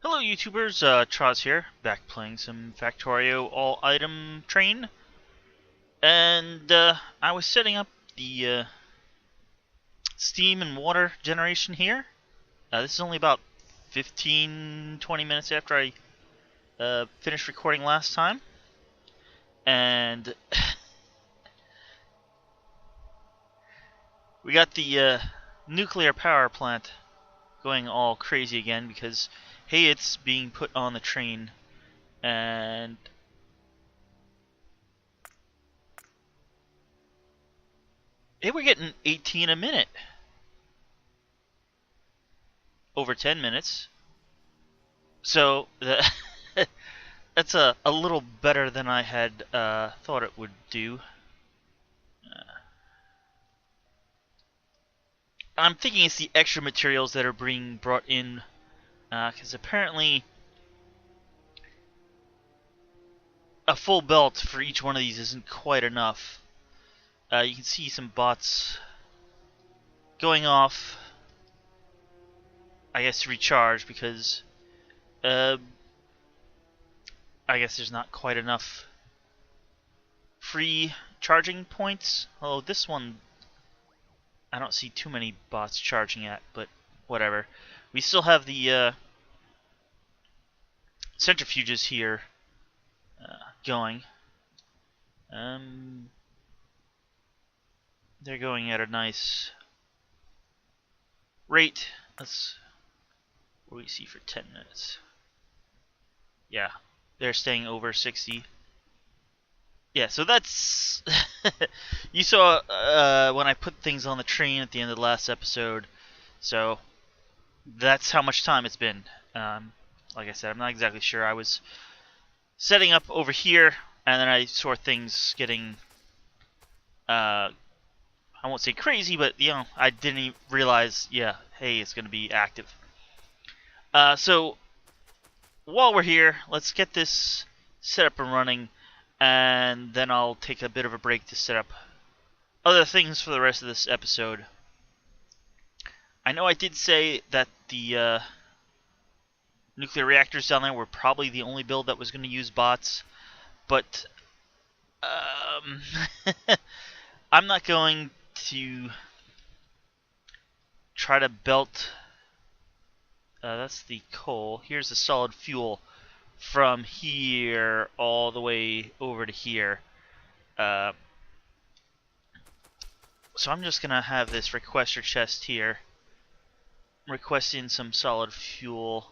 Hello YouTubers, Troz here, back playing some Factorio all-item train, and I was setting up the steam and water generation here. This is only about 15-20 minutes after I finished recording last time, and we got the nuclear power plant going all crazy again because, hey, it's being put on the train, and hey, we're getting 18 a minute. Over 10 minutes. So that's a little better than I had thought it would do. I'm thinking it's the extra materials that are being brought in, because apparently a full belt for each one of these isn't quite enough. You can see some bots going off, I guess, to recharge because I guess there's not quite enough free charging points. Although this one, I don't see too many bots charging at, but whatever. We still have the centrifuges here going. They're going at a nice rate. What do we see for 10 minutes? Yeah, they're staying over 60. Yeah, so that's you saw when I put things on the train at the end of the last episode. So that's how much time it's been. Like I said, I'm not exactly sure. I was setting up over here, and then I saw things getting I won't say crazy, but I didn't realize. Yeah, hey, it's gonna be active. So while we're here, let's get this set up and running, and then I'll take a bit of a break to set up other things for the rest of this episode. I know I did say that the nuclear reactors down there were probably the only build that was going to use bots, but I'm not going to try to belt. That's the coal. Here's the solid fuel from here all the way over to here. So I'm just gonna have this requester chest here, requesting some solid fuel.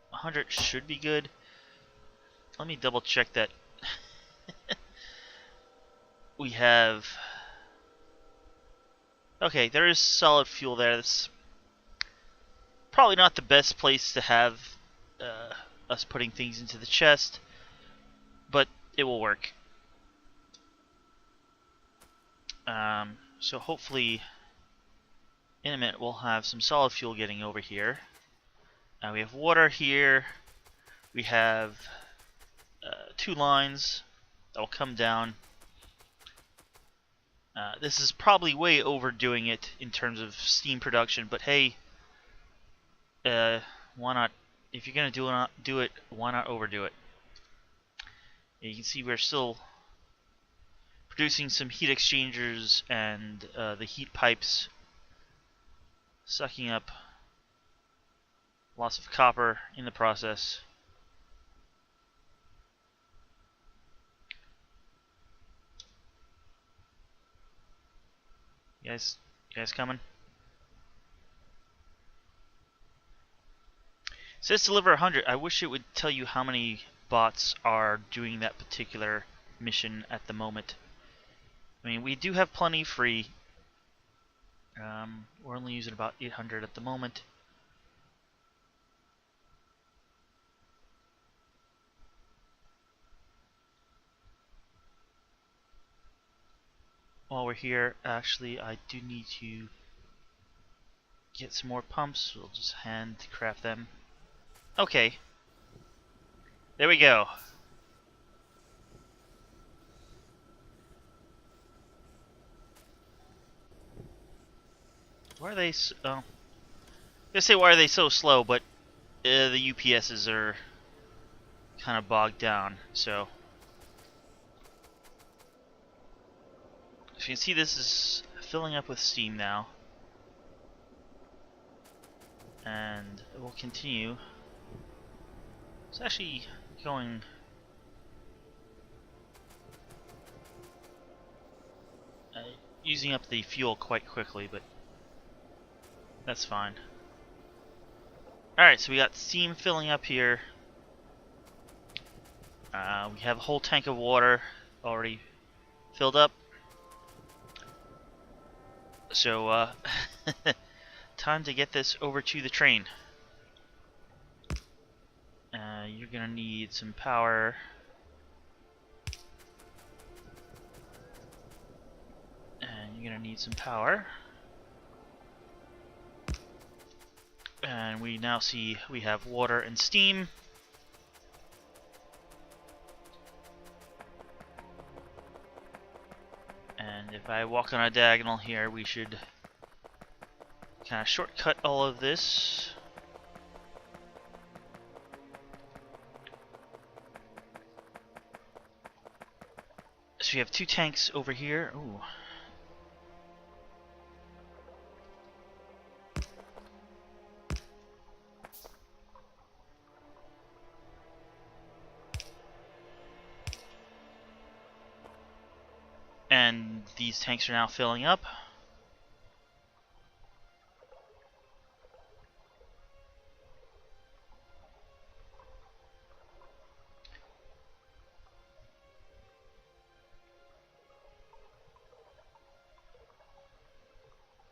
100 should be good. Let me double check that. We have. Okay, there is solid fuel there. That's probably not the best place to have us putting things into the chest, but it will work. So hopefully in a minute we'll have some solid fuel getting over here. We have water here. We have 2 lines that will come down. This is probably way overdoing it in terms of steam production, but hey, why not? If you're gonna do it, why not overdo it? You can see we're still producing some heat exchangers and the heat pipes, sucking up lots of copper in the process. You guys coming? It says deliver 100. I wish it would tell you how many bots are doing that particular mission at the moment. I mean, we do have plenty free. We're only using about 800 at the moment. While we're here, actually, I do need to get some more pumps. We'll just handcraft them. Okay. There we go. Why are they oh. I say, why are they so slow? But the UPSs are kind of bogged down. So as you can see, this is filling up with steam now, and it will continue. It's actually going using up the fuel quite quickly, but that's fine. Alright, so we got steam filling up here. We have a whole tank of water already filled up. So, time to get this over to the train. You're gonna need some power. And you're gonna need some power. And we now see we have water and steam. And if I walk on a diagonal here, we should kind of shortcut all of this. So we have two tanks over here. Ooh. And these tanks are now filling up.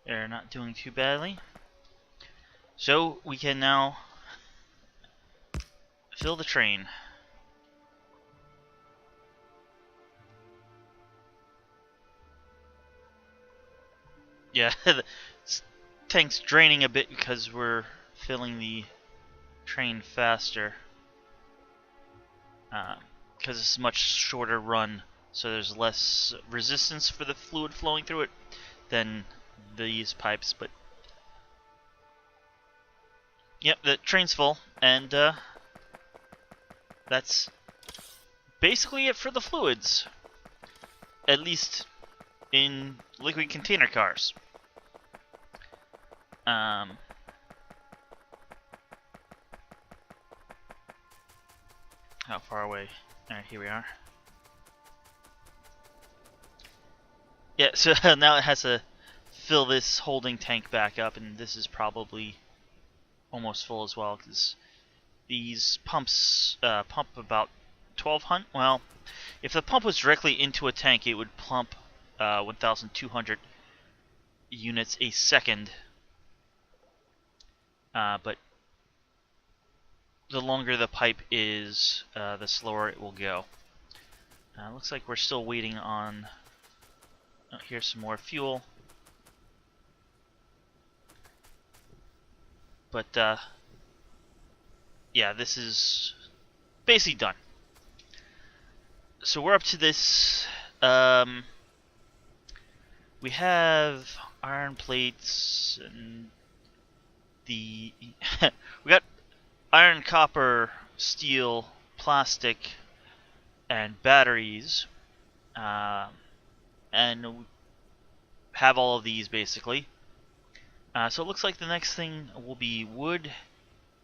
They're not doing too badly. So we can now fill the train. Yeah, the tank's draining a bit because we're filling the train faster. Because it's a much shorter run, so there's less resistance for the fluid flowing through it than these pipes. But yep, the train's full, and that's basically it for the fluids, at least in liquid container cars. How far away? Alright, here we are. Yeah, so now it has to fill this holding tank back up, and this is probably almost full as well, because these pumps pump about 1,200. Well, if the pump was directly into a tank, it would pump 1,200 units a second. But the longer the pipe is, the slower it will go. Looks like we're still waiting on... Oh, here's some more fuel. But, yeah, this is basically done. So we're up to this. We have iron plates and the... we got iron, copper, steel, plastic, and batteries. And we have all of these basically. So it looks like the next thing will be wood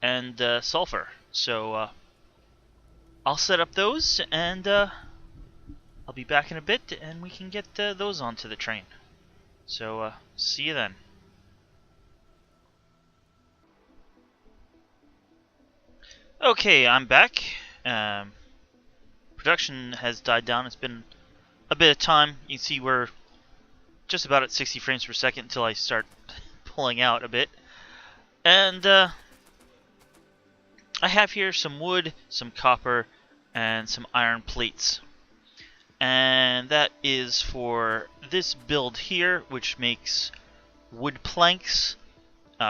and sulfur. So I'll set up those, and I'll be back in a bit, and we can get those onto the train. So see you then. Okay, I'm back. Production has died down. It's been a bit of time. You can see we're just about at 60 frames per second until I start pulling out a bit. And I have here some wood, some copper, and some iron plates. And that is for this build here, which makes wood planks,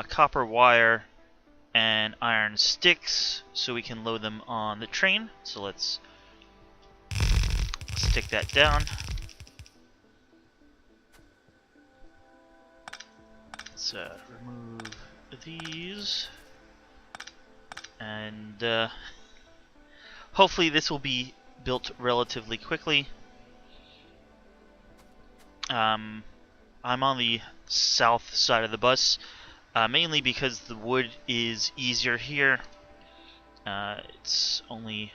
copper wire, and iron sticks, so we can load them on the train. So let's stick that down. Let's remove these, and hopefully this will be built relatively quickly. I'm on the south side of the bus, mainly because the wood is easier here. It's only,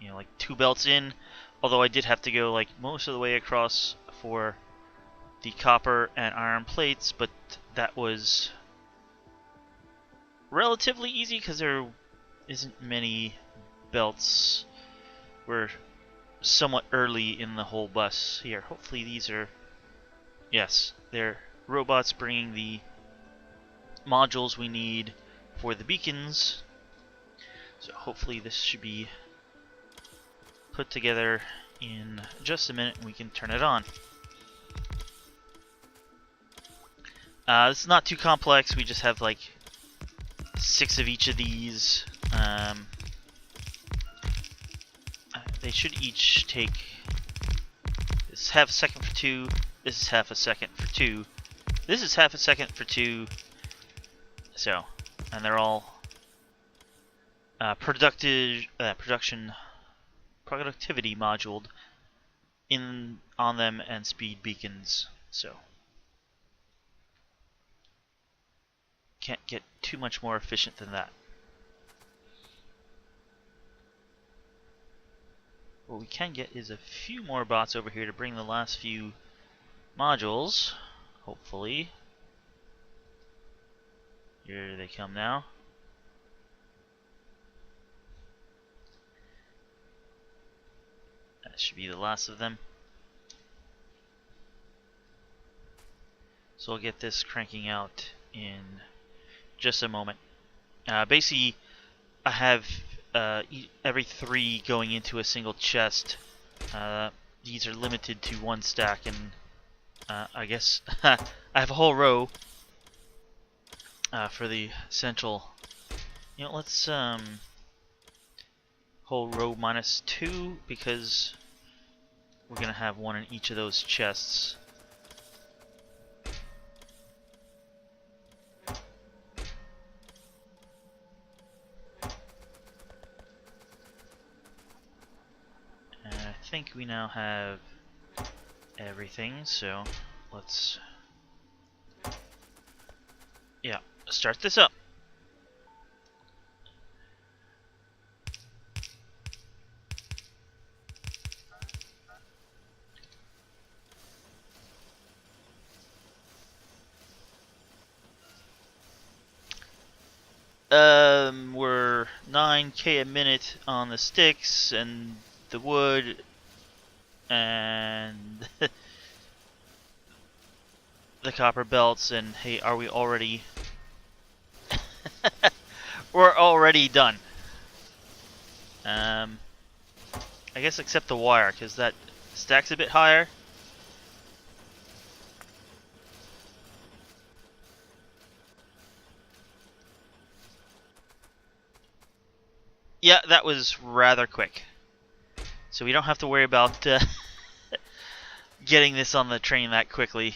like 2 belts in, although I did have to go like most of the way across for the copper and iron plates, but that was relatively easy because there isn't many belts. We're somewhat early in the whole bus here. Hopefully these are, yes, they're robots bringing the modules we need for the beacons. So hopefully this should be put together in just a minute and we can turn it on. This is not too complex. We just have like 6 of each of these. They should each take, this is half a second for 2, this is half a second for 2, this is half a second for 2, so, and they're all productivity moduled on them and speed beacons, so can't get too much more efficient than that. What we can get is a few more bots over here to bring the last few modules, hopefully. Here they come now. That should be the last of them. So I'll get this cranking out in just a moment. Basically, I have every 3 going into a single chest. These are limited to 1 stack, and I guess I have a whole row for the central. Let's whole row -2 because we're gonna have 1 in each of those chests. I think we now have everything, so let's start this up. We're 9k a minute on the sticks and the wood and the copper belts, and hey, are we already we're already done. I guess except the wire, because that stacks a bit higher. Yeah, that was rather quick. So we don't have to worry about getting this on the train that quickly.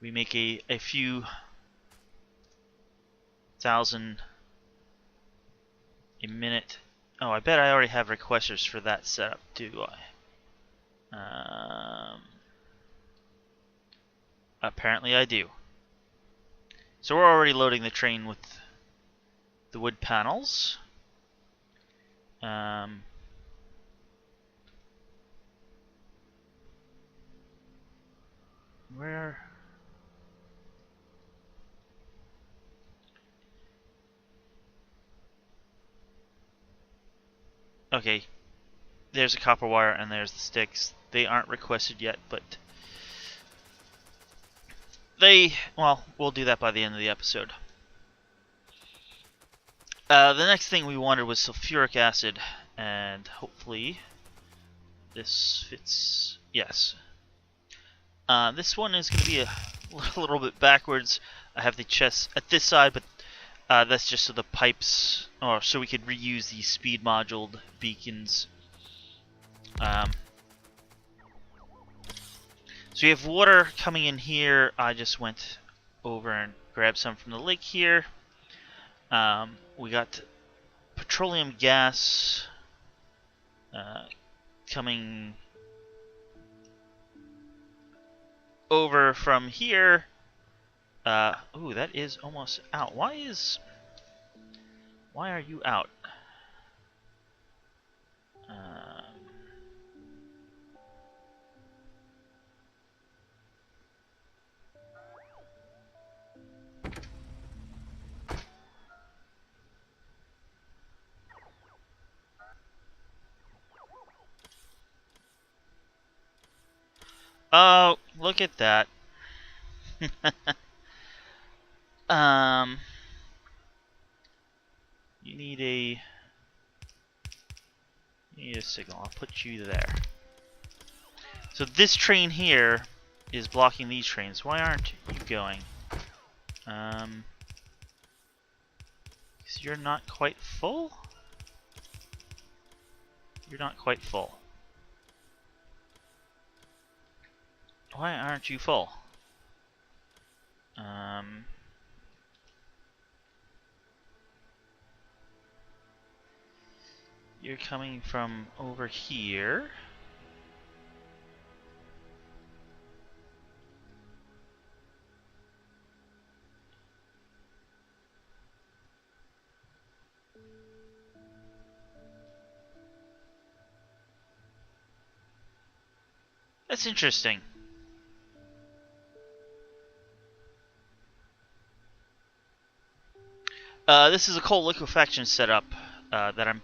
We make a few thousand a minute. Oh, I bet I already have requesters for that setup, do I? Apparently I do. So we're already loading the train with the wood panels. Where? Okay, there's a copper wire and there's the sticks. They aren't requested yet, but well, we'll do that by the end of the episode. The next thing we wanted was sulfuric acid, and hopefully this fits. Yes. This one is going to be a little bit backwards. I have the chest at this side, but that's just so the pipes, or so we could reuse these speed moduled beacons. So we have water coming in here. I just went over and grab some from the lake here. We got petroleum gas coming over from here. Ooh, that is almost out. Why are you out? Oh, look at that. um, you need a signal. I'll put you there. So this train here is blocking these trains. Why aren't you going? Because you're not quite full? You're not quite full. Why aren't you full? You're coming from over here. That's interesting. This is a coal liquefaction setup that I'm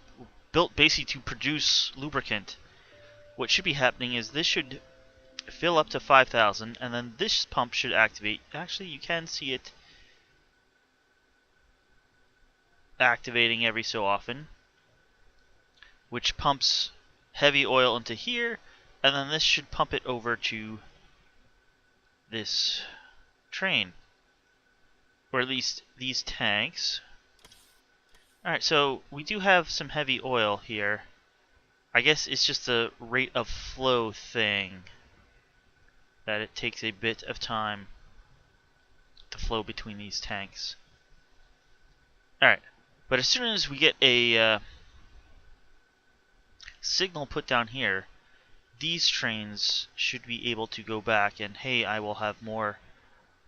built basically to produce lubricant. What should be happening is this should fill up to 5,000, and then this pump should activate. Actually, you can see it activating every so often, which pumps heavy oil into here, and then this should pump it over to this train, or at least these tanks. Alright, so we do have some heavy oil here. I guess it's just the rate of flow thing that it takes a bit of time to flow between these tanks. Alright, but as soon as we get a signal put down here, these trains should be able to go back and, hey, I will have more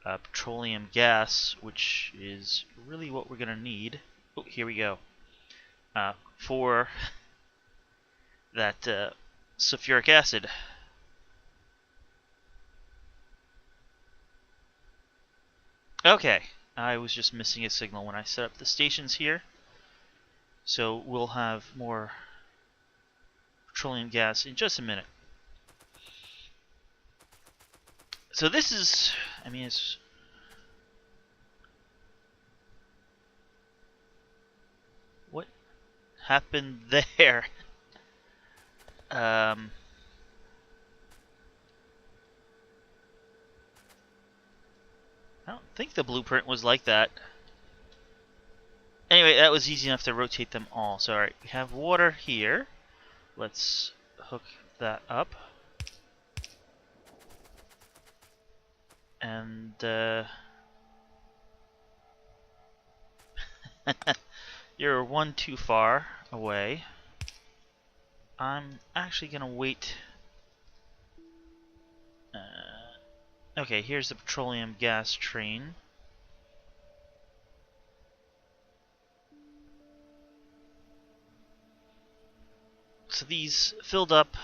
petroleum gas, which is really what we're going to need. Oh, here we go. For that sulfuric acid. Okay, I was just missing a signal when I set up the stations here. So we'll have more petroleum gas in just a minute. So this is, I mean, it's... What happened there? I don't think the blueprint was like that. Anyway, that was easy enough to rotate them all. So, alright, we have water here. Let's hook that up. And, you're one too far away. I'm actually gonna wait. Okay, here's the petroleum gas train. So these filled up.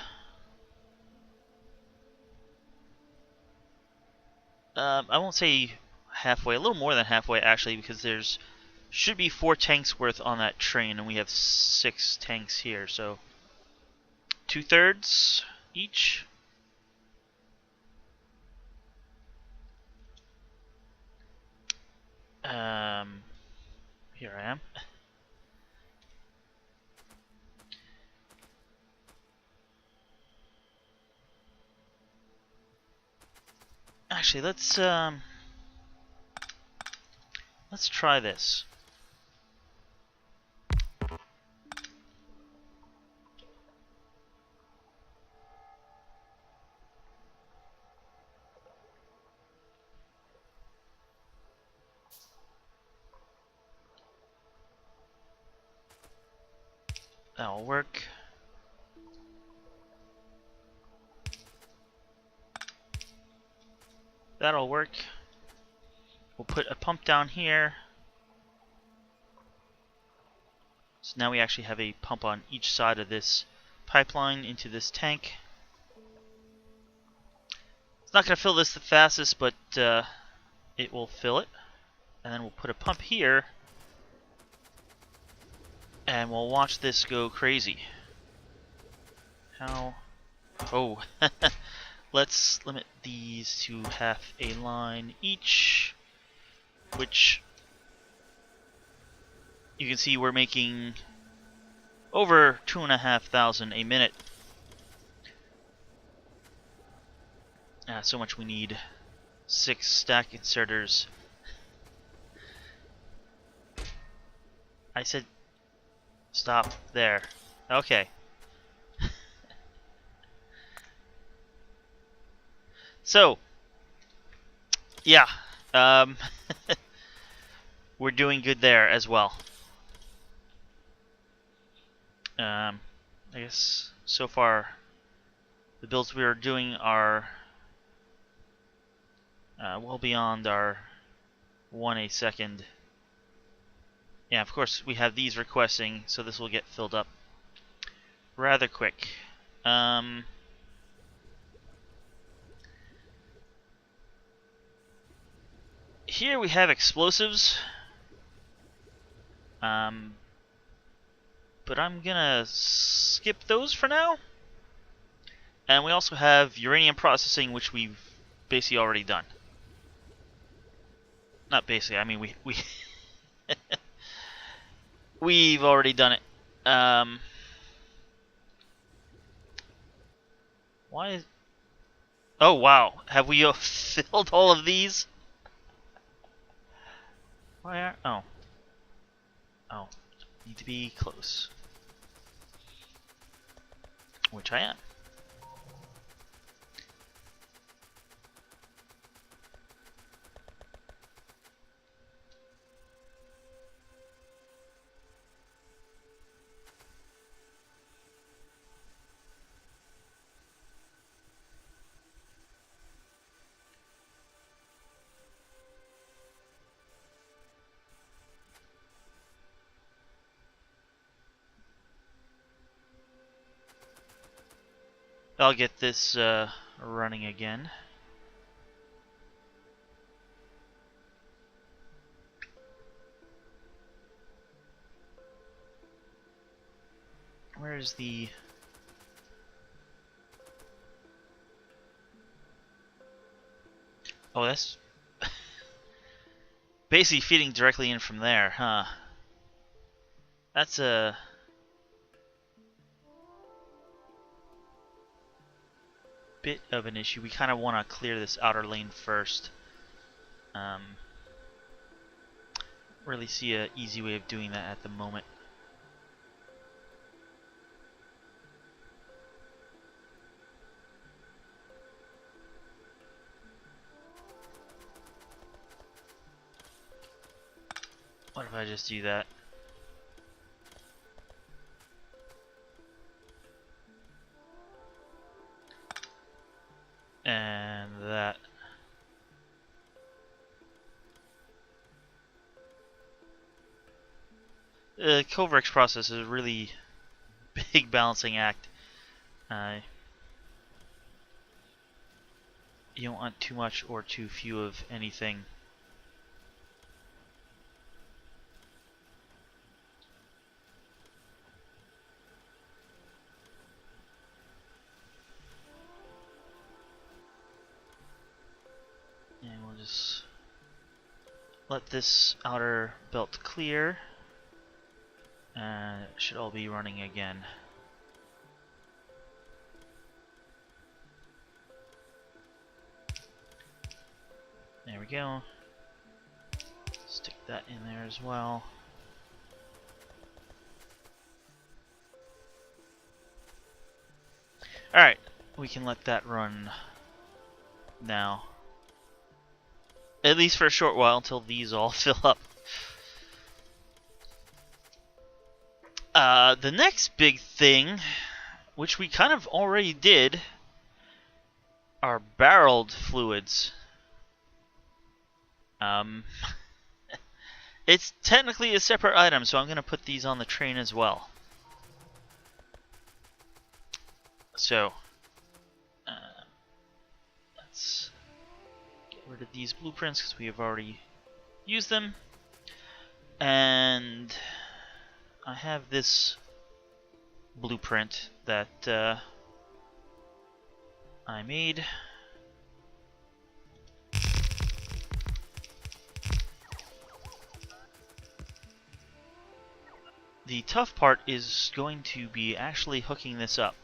I won't say halfway, a little more than halfway actually, because there's should be 4 tanks worth on that train, and we have 6 tanks here, so 2/3 each. Here I am. Actually, let's try this. That'll work. That'll work. We'll put a pump down here. So now we actually have a pump on each side of this pipeline into this tank. It's not going to fill this the fastest, but it will fill it. And then we'll put a pump here. And we'll watch this go crazy. How? Oh. Let's limit these to half a line each. Which you can see we're making over 2,500 a minute. So much we need 6 stack inserters. I said stop there. Okay. So, yeah, we're doing good there as well. I guess so far the builds we are doing are well beyond our 1 a second. Yeah, of course we have these requesting, so this will get filled up rather quick. Here we have explosives, but I'm gonna skip those for now. And we also have uranium processing, which we've basically already done. Not basically, I mean we we've already done it. Why is... Oh wow, have we filled all of these? Why are... Oh, need to be close. Which I am. I'll get this running again. Where's the... Oh, that's basically feeding directly in from there, huh? That's a... bit of an issue. We kind of want to clear this outer lane first. Really see an easy way of doing that at the moment. What if I just do that? And that. The Kovacs process is a really big balancing act. You don't want too much or too few of anything. And we'll just let this outer belt clear. And it should all be running again. There we go. Stick that in there as well. Alright, we can let that run now. At least for a short while until these all fill up. The next big thing, which we kind of already did, are barreled fluids. It's technically a separate item, so I'm going to put these on the train as well. So, let's get rid of these blueprints because we have already used them. And I have this blueprint that I made. The tough part is going to be actually hooking this up.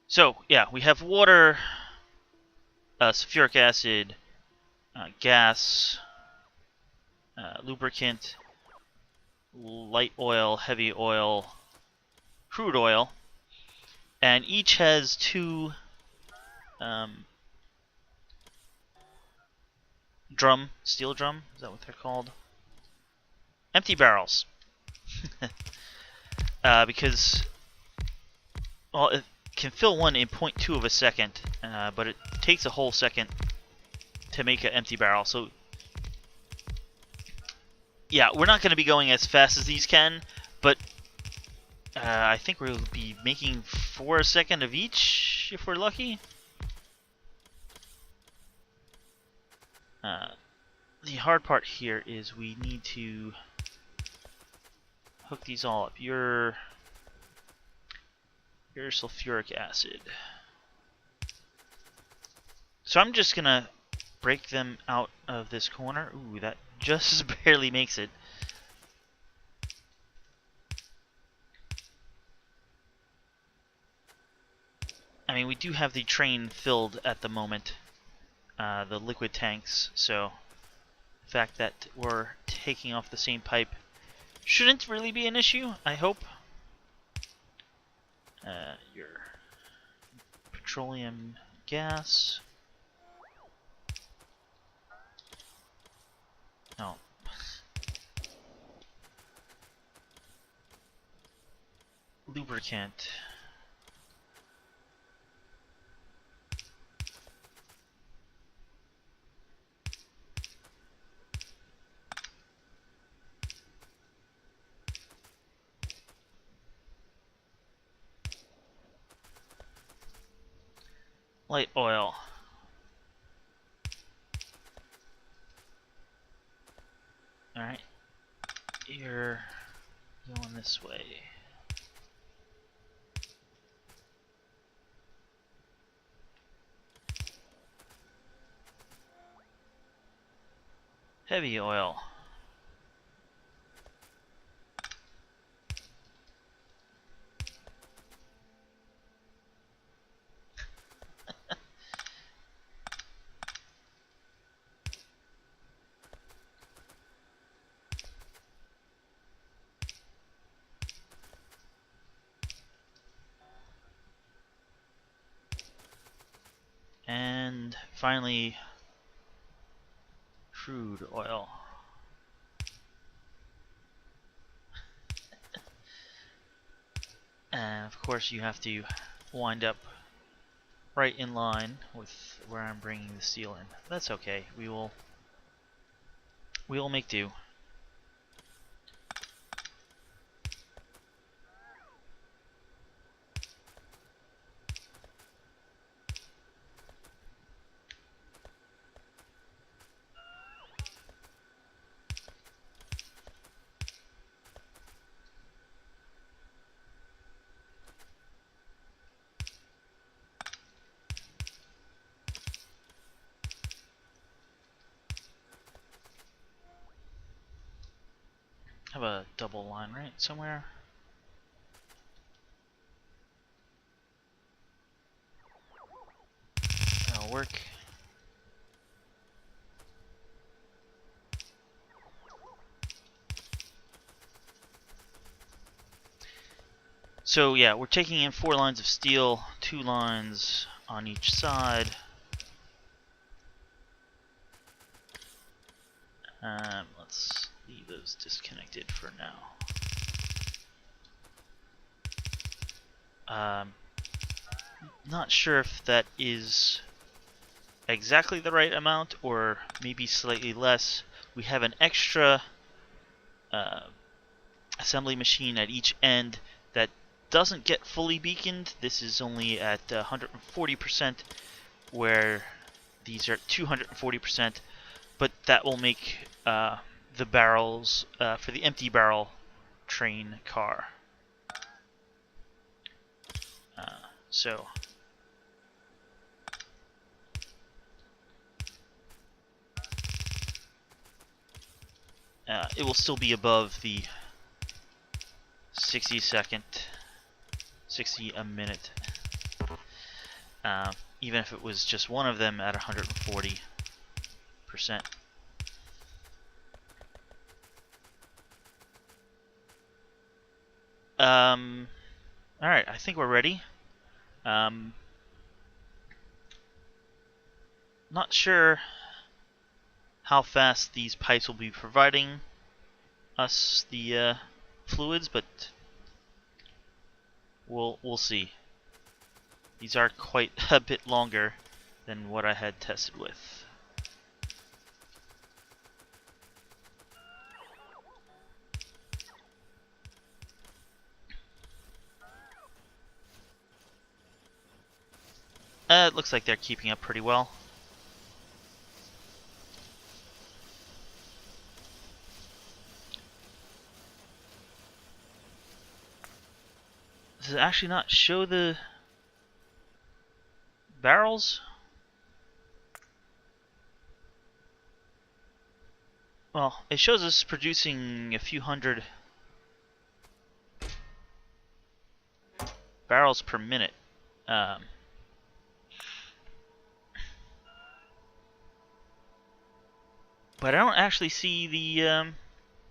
So, yeah, we have water, sulfuric acid, gas, lubricant, light oil, heavy oil, crude oil, and each has two steel drum, is that what they're called? Empty barrels. Because, well, it can fill one in 0.2 of a second, but it takes a whole second to make an empty barrel. So, yeah, we're not going to be going as fast as these can, but I think we'll be making 4 a second of each, if we're lucky. The hard part here is we need to hook these all up. Your sulfuric acid. So I'm just gonna break them out of this corner. Ooh, that just barely makes it. I mean, we do have the train filled at the moment, the liquid tanks, so the fact that we're taking off the same pipe shouldn't really be an issue, I hope. Your petroleum gas. No. Lubricant. Light oil. Alright. You're going this way. Heavy oil. And finally, crude oil. And of course you have to wind up right in line with where I'm bringing the steel in. That's okay. We will make do. Have a double line right somewhere. That'll work. So yeah, we're taking in 4 lines of steel, 2 lines on each side. Let's leave those disconnected for now. Not sure if that is exactly the right amount or maybe slightly less. We have an extra assembly machine at each end that doesn't get fully beaconed. This is only at 140%, where these are 240%, but that will make the barrels for the empty barrel train car. So it will still be above the 60 a minute, even if it was just one of them at 140%. Alright, I think we're ready. Not sure how fast these pipes will be providing us the fluids, but we'll see. These are quite a bit longer than what I had tested with. It looks like they're keeping up pretty well. Does it actually not show the barrels? Well, it shows us producing a few hundred barrels per minute. But I don't actually see the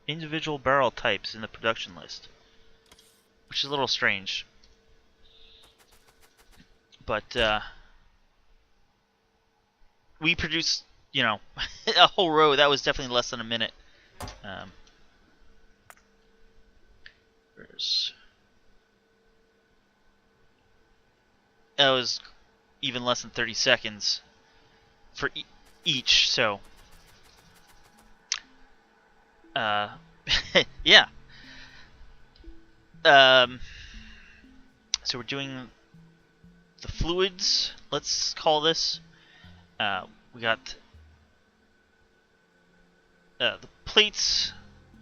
individual barrel types in the production list, which is a little strange. But we produced, you know, a whole row. That was definitely less than a minute. That was even less than 30 seconds for each. So, yeah. So we're doing the fluids, let's call this. We got the plates,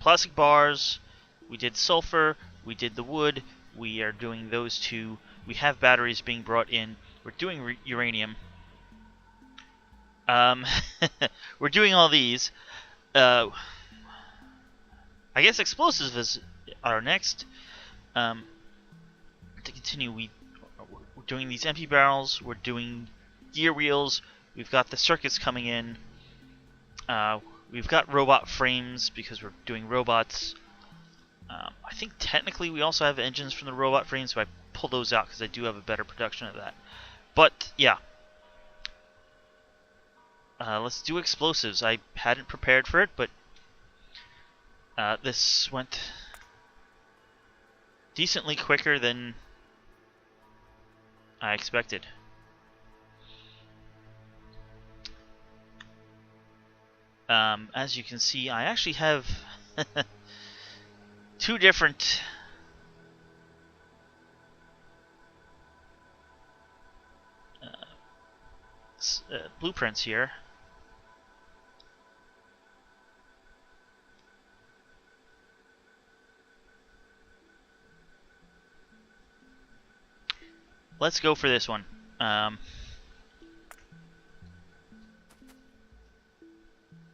plastic bars, we did sulfur, we did the wood, we are doing those two. We have batteries being brought in. We're doing uranium. We're doing all these. I guess explosives is our next. To continue, we're doing these empty barrels. We're doing gear wheels. We've got the circuits coming in. We've got robot frames because we're doing robots. I think technically we also have engines from the robot frames, so I pull those out because I do have a better production of that. But yeah, let's do explosives. I hadn't prepared for it, but this went decently quicker than I expected. As you can see, I actually have two different blueprints here. Let's go for this one.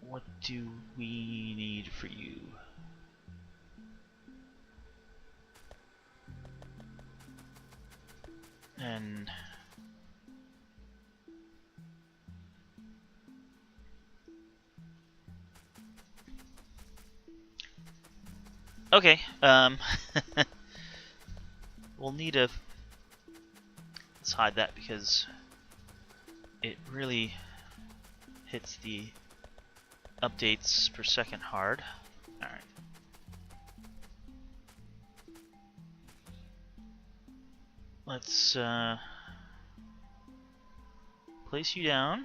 What do we need for you? And okay, we'll need to... Let's hide that because it really hits the updates per second hard. Alright. Let's place you down.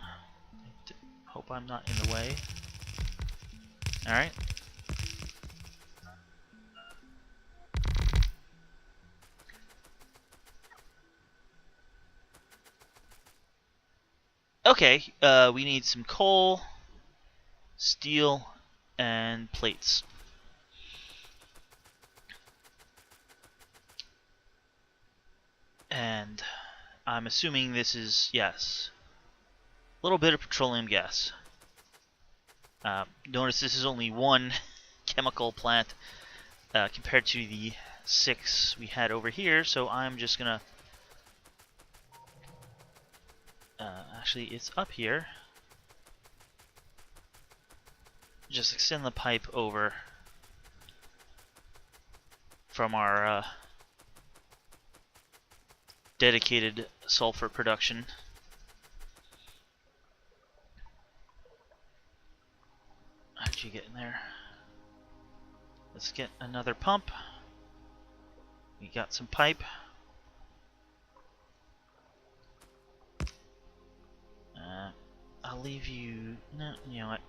Hope I'm not in the way. Alright. Okay, we need some coal, steel, and plates. And I'm assuming this is, yes, a little bit of petroleum gas. Notice this is only one chemical plant compared to the 6 we had over here, so I'm just gonna... actually, it's up here. Just extend the pipe over from our dedicated sulfur production. How'd you get in there? Let's get another pump. We got some pipe. I'll leave you... No, you know what?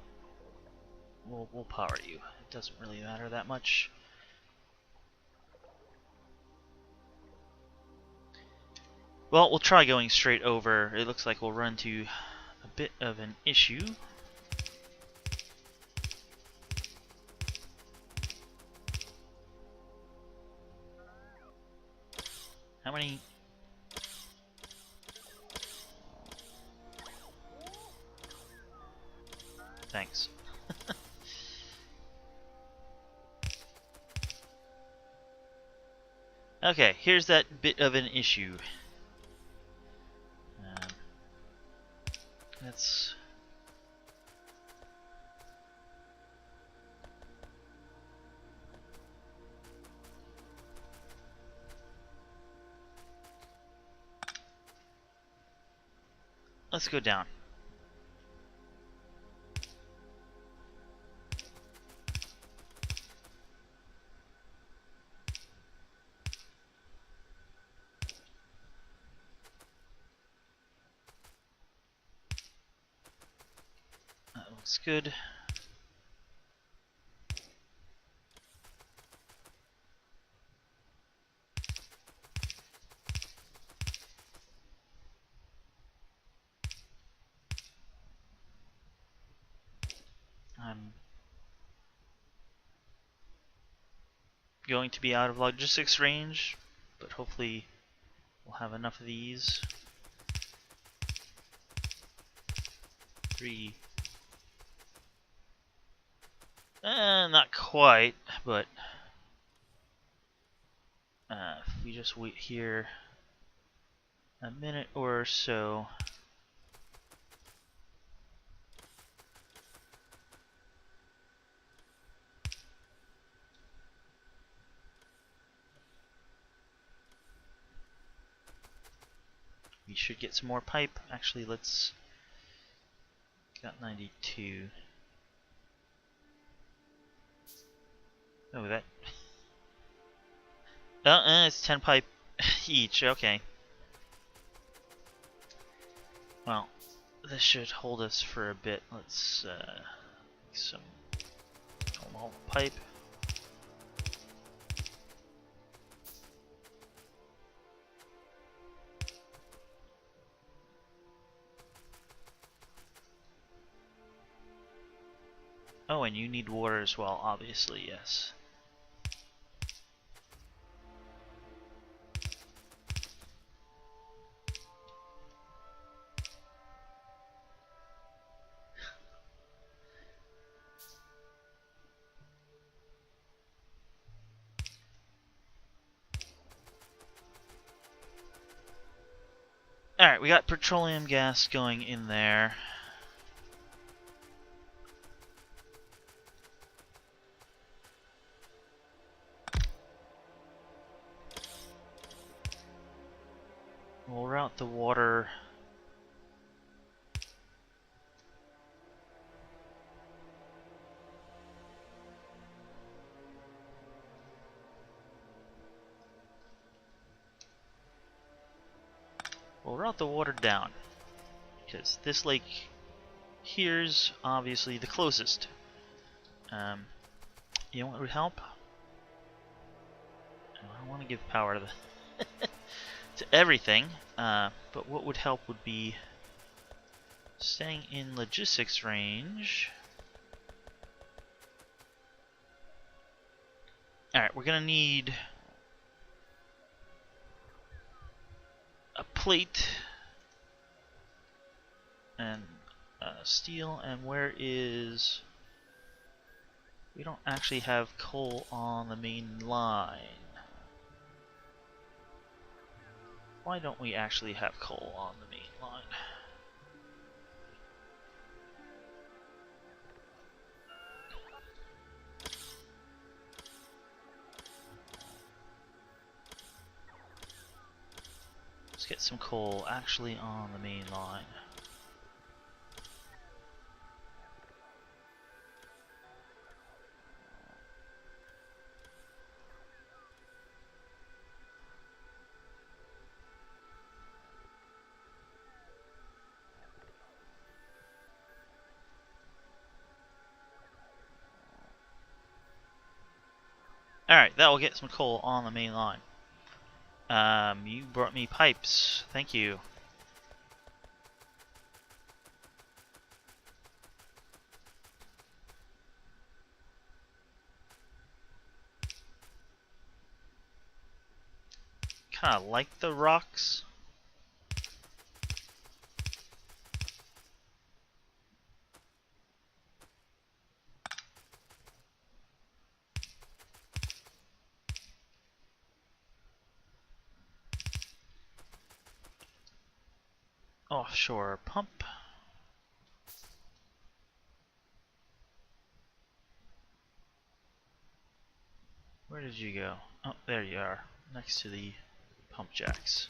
We'll power you. It doesn't really matter that much. Well, we'll try going straight over. It looks like we'll run into a bit of an issue. How many... Thanks. Okay, here's that bit of an issue. Let's... Let's go down. That looks good. I'm going to be out of logistics range, but hopefully we'll have enough of these. 3. Not quite, but if we just wait here a minute or so. We should get some more pipe. Actually, let's... Got 92. Oh, that... it's 10 pipe each, okay. Well, this should hold us for a bit. Let's, some normal pipe. Oh, and you need water as well, obviously, yes. Alright, we got petroleum gas going in there. We'll route the water. We'll route the water down, because this lake here's obviously the closest. You know what would help? I don't want to give power to the to everything, but what would help would be staying in logistics range. Alright, we're gonna need a plate and steel, and where is... We don't actually have coal on the main line. Why don't we actually have coal on the main line? Let's get some coal actually on the main line. Alright, that will get some coal on the main line. You brought me pipes. Thank you. Kinda like the rocks. Offshore pump. Where did you go? Oh, there you are, next to the pump jacks.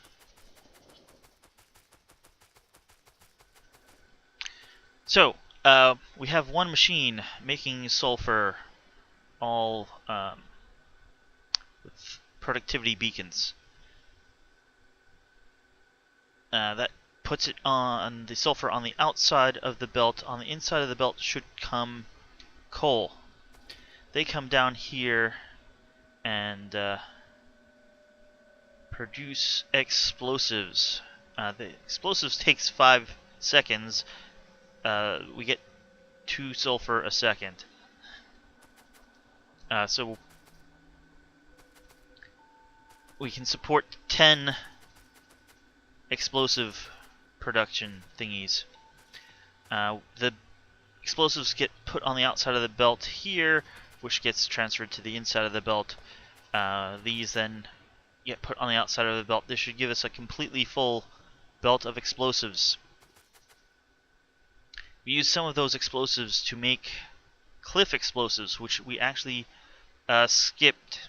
So, we have one machine making sulfur, all with productivity beacons. That puts it on the sulfur on the outside of the belt. On the inside of the belt should come coal. They come down here and produce explosives. The explosives takes 5 seconds. We get 2 sulfur a second. So we can support 10 explosive production thingies. The explosives get put on the outside of the belt here, which gets transferred to the inside of the belt. These then get put on the outside of the belt. This should give us a completely full belt of explosives. We use some of those explosives to make cliff explosives, which we actually skipped.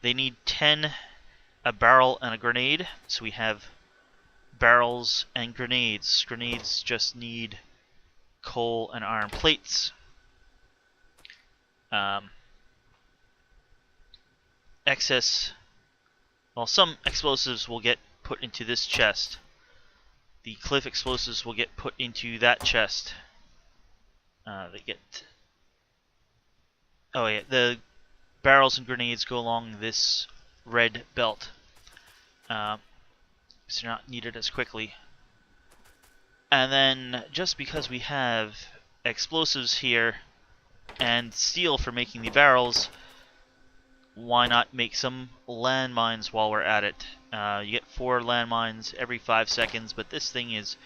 They need 10, a barrel, and a grenade, so we have barrels and grenades. Grenades just need coal and iron plates. Excess, well, some explosives will get put into this chest. The cliff explosives will get put into that chest. They get... Oh yeah, the barrels and grenades go along this red belt. So they're not needed as quickly. And then, just because we have explosives here and steel for making the barrels, why not make some landmines while we're at it? You get 4 landmines every 5 seconds, but this thing is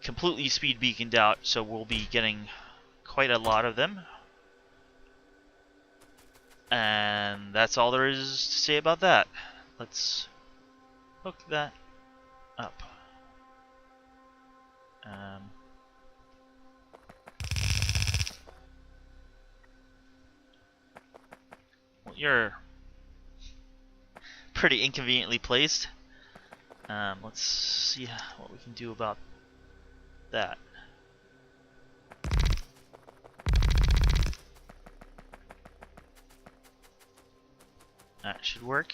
completely speed beaconed out, so we'll be getting quite a lot of them. And that's all there is to say about that. Let's hook that up. Well, you're pretty inconveniently placed. Let's see what we can do about that. That should work.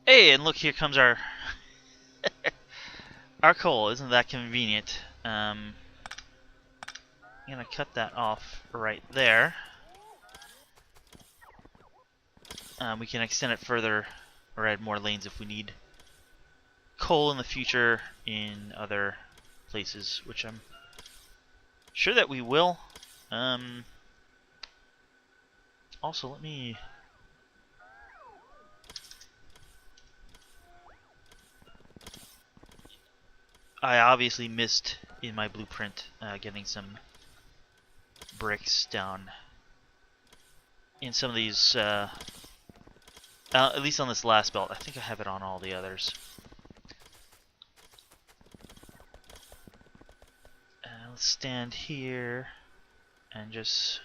Hey, and look, here comes our our coal. Isn't that convenient? I'm gonna cut that off right there. We can extend it further or add more lanes if we need coal in the future in other places, which I'm sure that we will. Also, let me... I obviously missed in my blueprint getting some bricks down in some of these, at least on this last belt. I think I have it on all the others. Let's stand here and just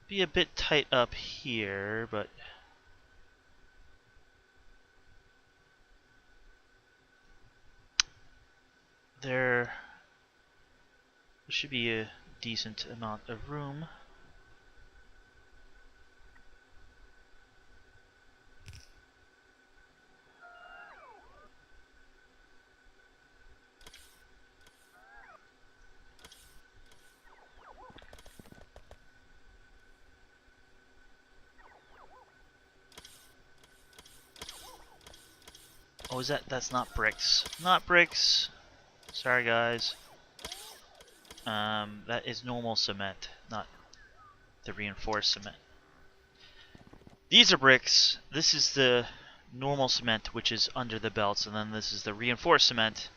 be a bit tight up here, but there should be a decent amount of room. Oh, is that's not bricks? Not bricks. Sorry, guys. That is normal cement, not the reinforced cement. These are bricks. This is the normal cement, which is under the belts, and then this is the reinforced cement.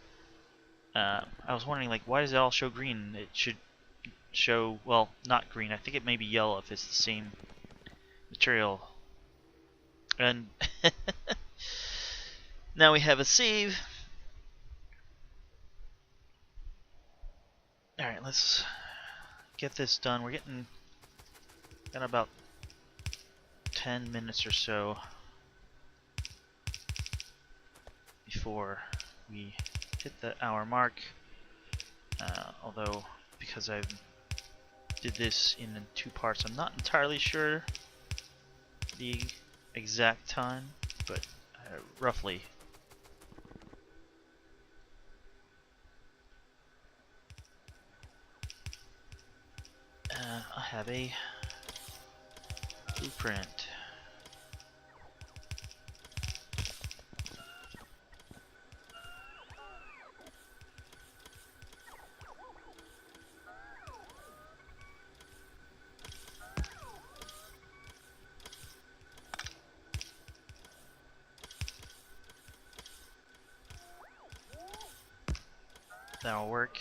I was wondering, like, why does it all show green? It should show, well, not green. I think it may be yellow if it's the same material. And now we have a save. Alright, let's get this done. We're got about 10 minutes or so before we hit the hour mark. Although, because I did this in 2 parts, I'm not entirely sure the exact time, but roughly. I have a blueprint. That'll work.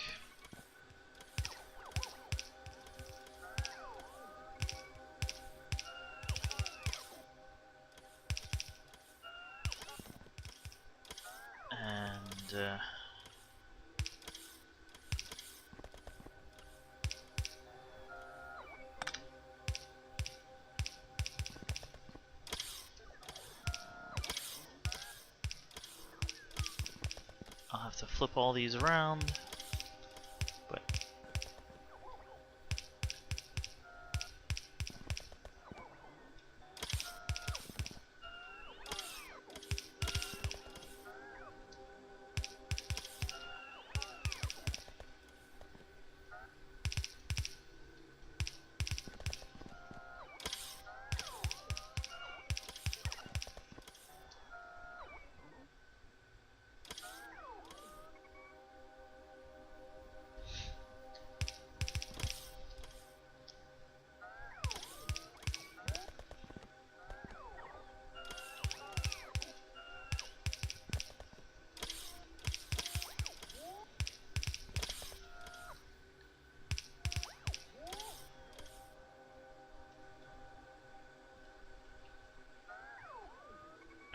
And I'll have to flip all these around, but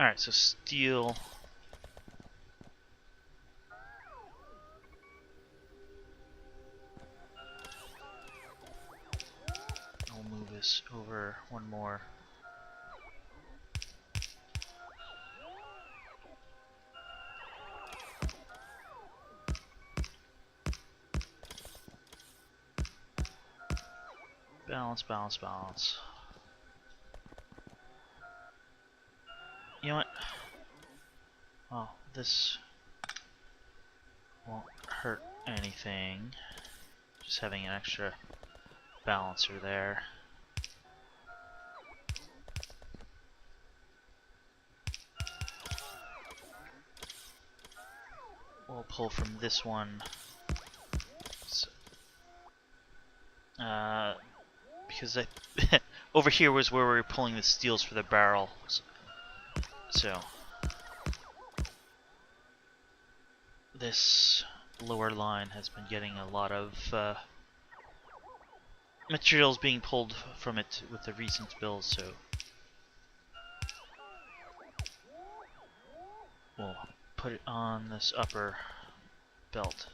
Alright, so steel. I'll move this over one more. Balance, balance, balance. You know what? Oh, this won't hurt anything. Just having an extra balancer there. We'll pull from this one. So, because I over here was where we were pulling the steels for the barrels. So this lower line has been getting a lot of materials being pulled from it with the recent builds, so we'll put it on this upper belt.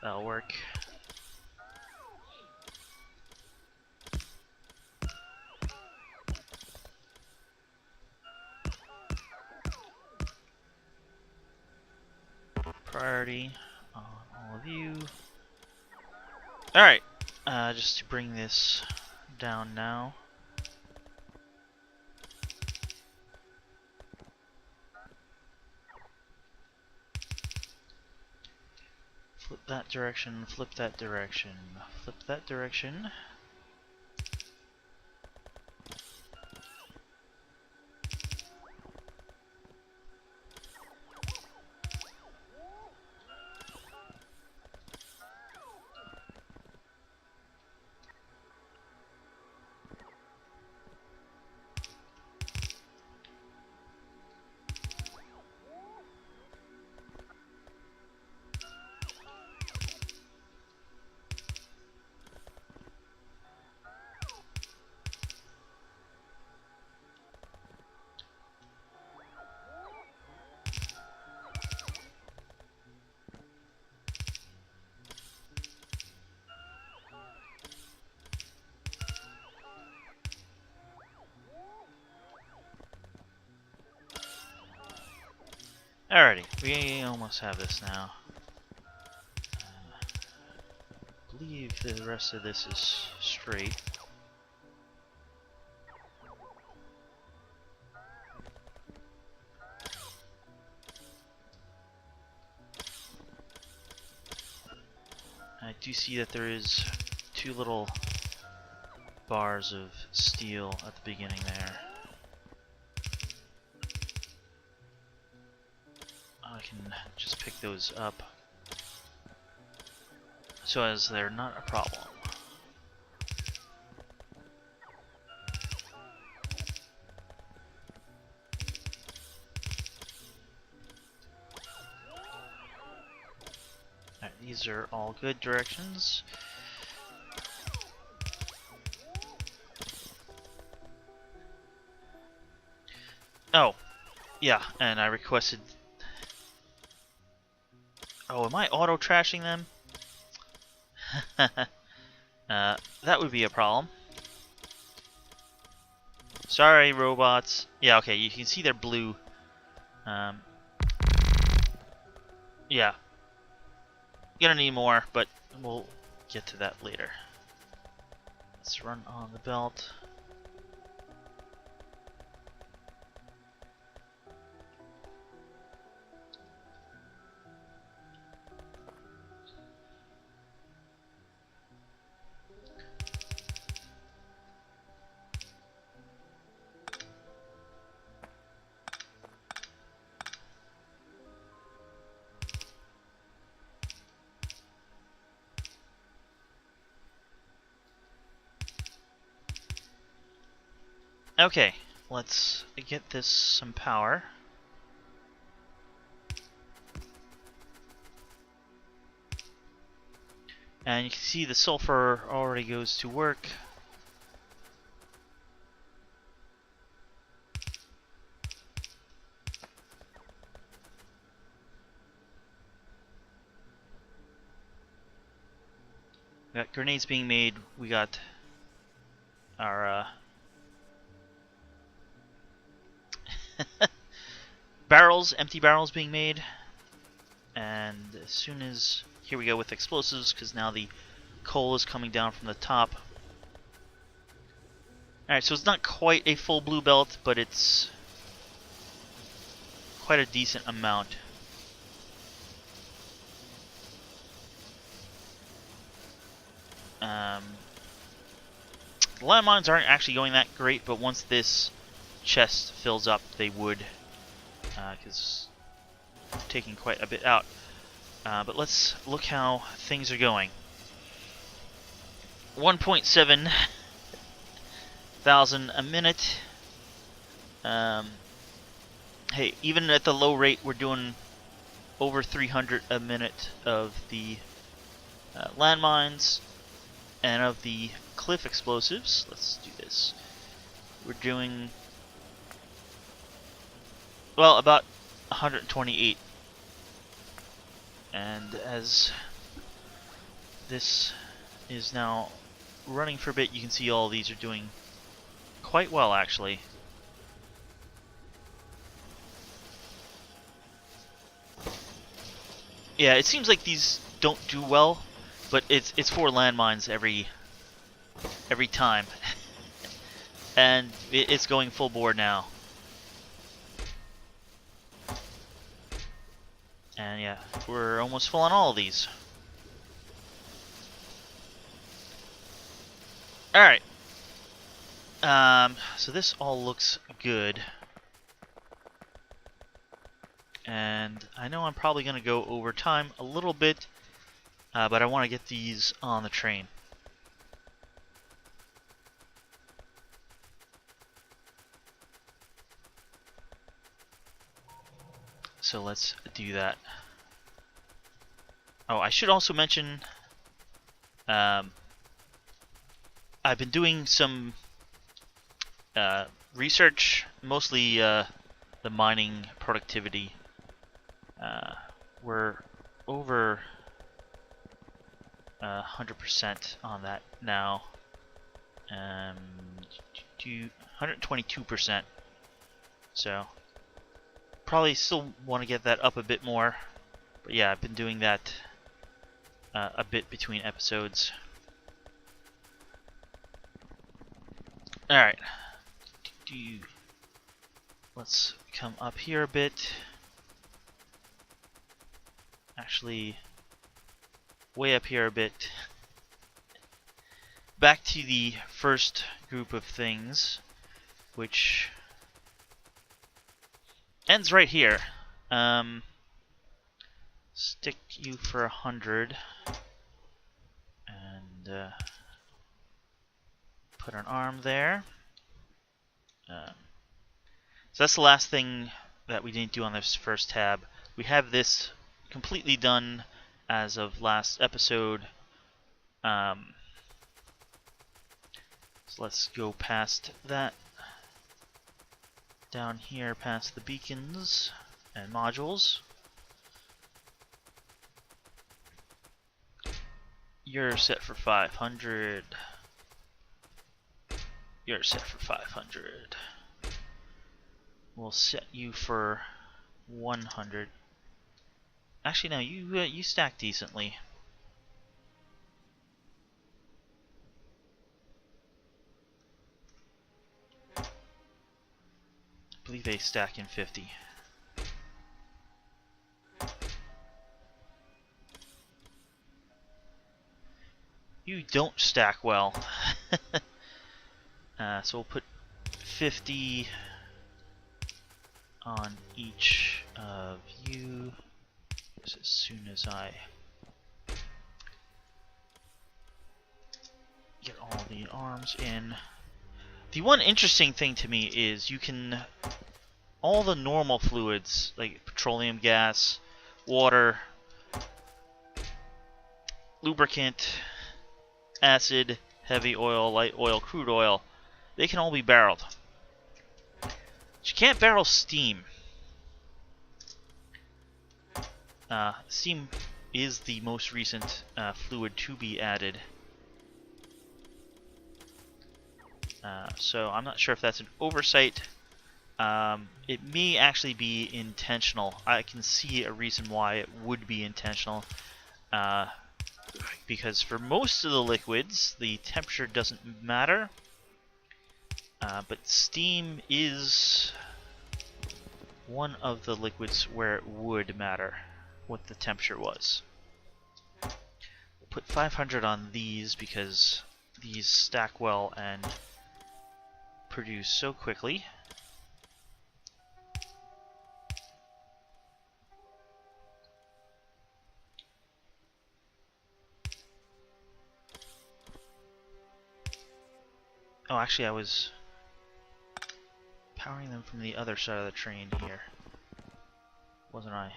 That'll work. Priority on all of you. Alright, just to bring this down now. Flip that direction, flip that direction, flip that direction. Alrighty, we almost have this now. I believe the rest of this is straight. I do see that there is two little bars of steel at the beginning there. I can just pick those up so as they're not a problem. Alright, these are all good directions. Oh, yeah, and I requested... Oh, am I auto-trashing them? That would be a problem. Sorry, robots. Yeah, okay, you can see they're blue. Yeah. Gonna need more, but we'll get to that later. Let's run on the belt. Okay, let's get this some power. And you can see the sulfur already goes to work. We got grenades being made. We got our barrels, empty barrels being made. And as soon as... Here we go with explosives, because now the coal is coming down from the top. Alright, so it's not quite a full blue belt, but it's quite a decent amount. The landmines aren't actually going that great, but once this chest fills up, they would, because taking quite a bit out. But let's look how things are going. 1.7 thousand a minute. Hey, even at the low rate, we're doing over 300 a minute of the landmines and of the cliff explosives. Let's do this. We're doing, well, about 128. And as this is now running for a bit, you can see all these are doing quite well, actually. Yeah, it seems like these don't do well, but it's for landmines every time. And it's going full bore now. And yeah, we're almost full on all of these. Alright. So this all looks good. And I know I'm probably going to go over time a little bit, but I want to get these on the train. So let's do that. Oh, I should also mention, I've been doing some research, mostly the mining productivity. We're over 100% on that now. 122%. So probably still want to get that up a bit more. But yeah, I've been doing that a bit between episodes. Alright. Let's come up here a bit. Actually, way up here a bit. Back to the first group of things, which ends right here. Stick you for 100, and put an arm there. So that's the last thing that we didn't do on this first tab. We have this completely done as of last episode. So let's go past that. Down here past the beacons and modules. You're set for 500. You're set for 500. We'll set you for 100. Actually, no, you stack decently. I believe they stack in 50. You don't stack well. So we'll put 50 on each of you as soon as I get all the arms in. The one interesting thing to me is you can, all the normal fluids like petroleum gas, water, lubricant, acid, heavy oil, light oil, crude oil, they can all be barreled. But you can't barrel steam. Steam is the most recent fluid to be added. So I'm not sure if that's an oversight. It may actually be intentional. I can see a reason why it would be intentional. Because for most of the liquids, the temperature doesn't matter. But steam is one of the liquids where it would matter what the temperature was. We'll put 500 on these because these stack well and produce so quickly. Oh, actually I was powering them from the other side of the train here, wasn't I?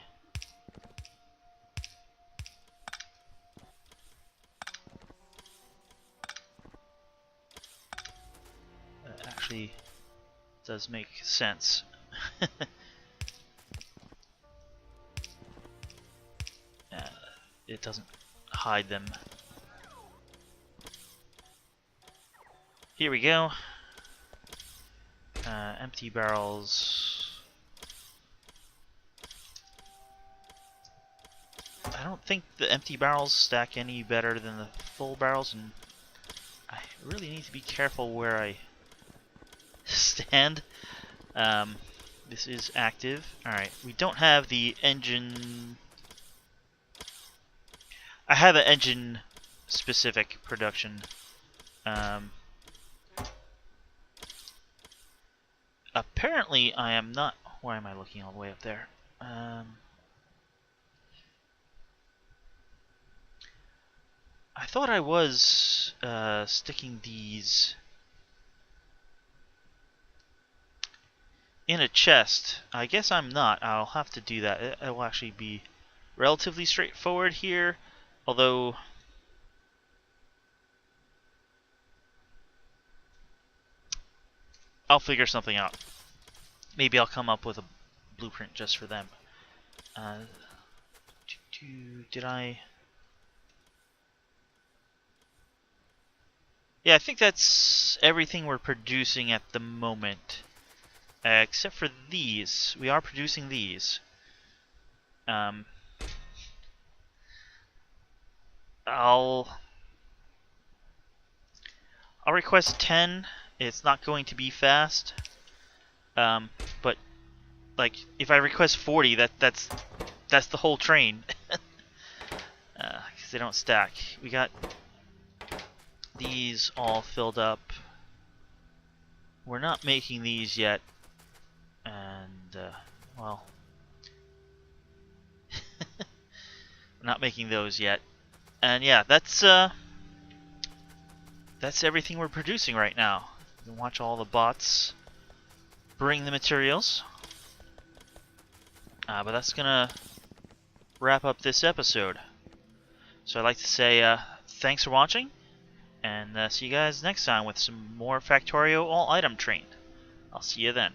That actually does make sense. It doesn't hide them. Here we go. Empty barrels. I don't think the empty barrels stack any better than the full barrels, and I really need to be careful where I stand. This is active. Alright, we don't have the engine... I have an engine specific production. Apparently I am not... Why am I looking all the way up there? I thought I was sticking these in a chest. I guess I'm not. I'll have to do that. It will actually be relatively straightforward here, although I'll figure something out. Maybe I'll come up with a blueprint just for them. Did I... Yeah, I think that's everything we're producing at the moment. Except for these. We are producing these. I'll request 10. It's not going to be fast. But like if I request 40, that's the whole train. Because they don't stack. We got these all filled up. We're not making these yet, and well, we're not making those yet. And yeah, that's everything we're producing right now. You can watch all the bots bring the materials. But that's gonna wrap up this episode. So I'd like to say thanks for watching, and see you guys next time with some more Factorio all item train. I'll see you then.